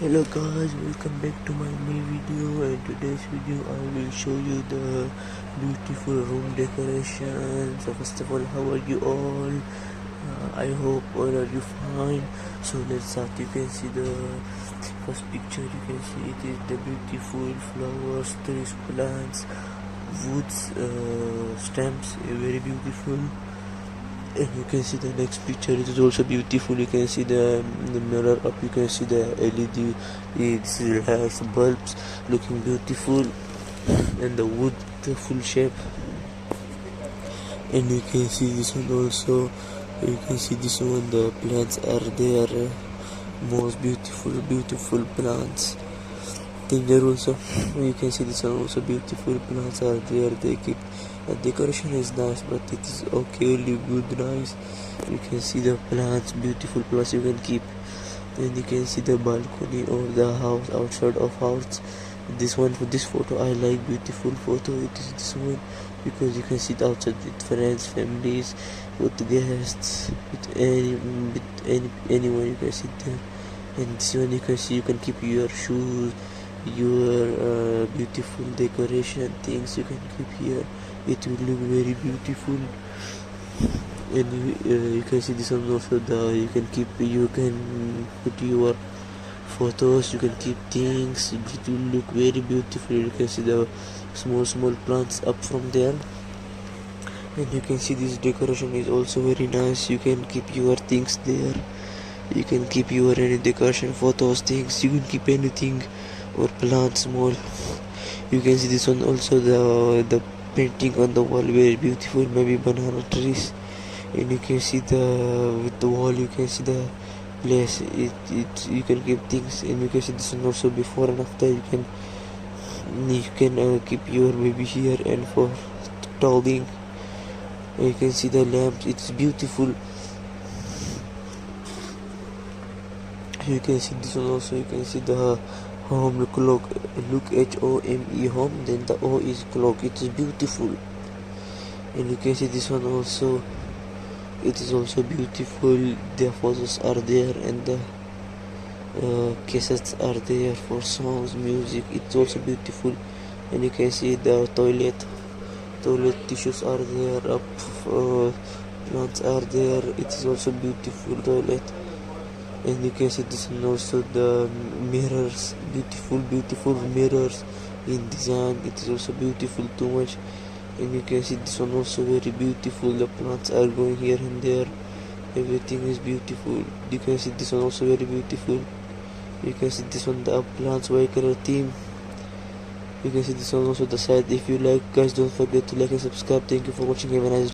Hello guys, welcome back to my new video. And today's video I will show you the beautiful room decoration. So first of all, how are you all? I hope all are you fine. So let's start. You can see the first picture. You can see it is the beautiful flowers, trees, plants, woods, stamps, very beautiful. And you can see the next picture, it is also beautiful. You can see the mirror up, you can see the LED, it has bulbs looking beautiful, and the wood, the full shape. And you can see this one also, you can see this one, the plants are there, most beautiful plants. Then there also, you can see this one also, beautiful plants are there. They keep the decoration is nice, but it is okay, good, nice. You can see the plants, beautiful plants you can keep. Then you can see the balcony or the house, outside of house. This one, for this photo I like, beautiful photo. It is this one because you can sit outside with friends, families, with guests, with anyone you can sit there. And this one you can see, you can keep your shoes, your beautiful decoration things you can keep here. It will look very beautiful. And you can see this one also, you can put your photos, you can keep things, it will look very beautiful. You can see the small plants up from there. And you can see this decoration is also very nice. You can keep your things there, you can keep your any decoration, photos, things, you can keep anything, or plants small. You can see this one also, the painting on the wall, very beautiful, maybe banana trees. And you can see with the wall, you can see the place, you can keep things. And you can see this one also, before and after. You can keep your baby here, and for talking. You can see the lamps, it's beautiful. You can see this one also, you can see the home clock, look, HOME, home, then the O is clock, it is beautiful. And you can see this one also, it is also beautiful. The photos are there, and the cassettes are there for songs, music, it's also beautiful. And you can see the toilet tissues are there, up plants are there, it is also beautiful toilet. And you can see this one also, the mirrors, beautiful mirrors in design, it is also beautiful too much. And you can see this one also, very beautiful. The plants are going here and there, everything is beautiful. You can see this one also, very beautiful. You can see this one, the plants white color theme. You can see this one also, the side. If you like guys, don't forget to like and subscribe. Thank you for watching, have a nice day.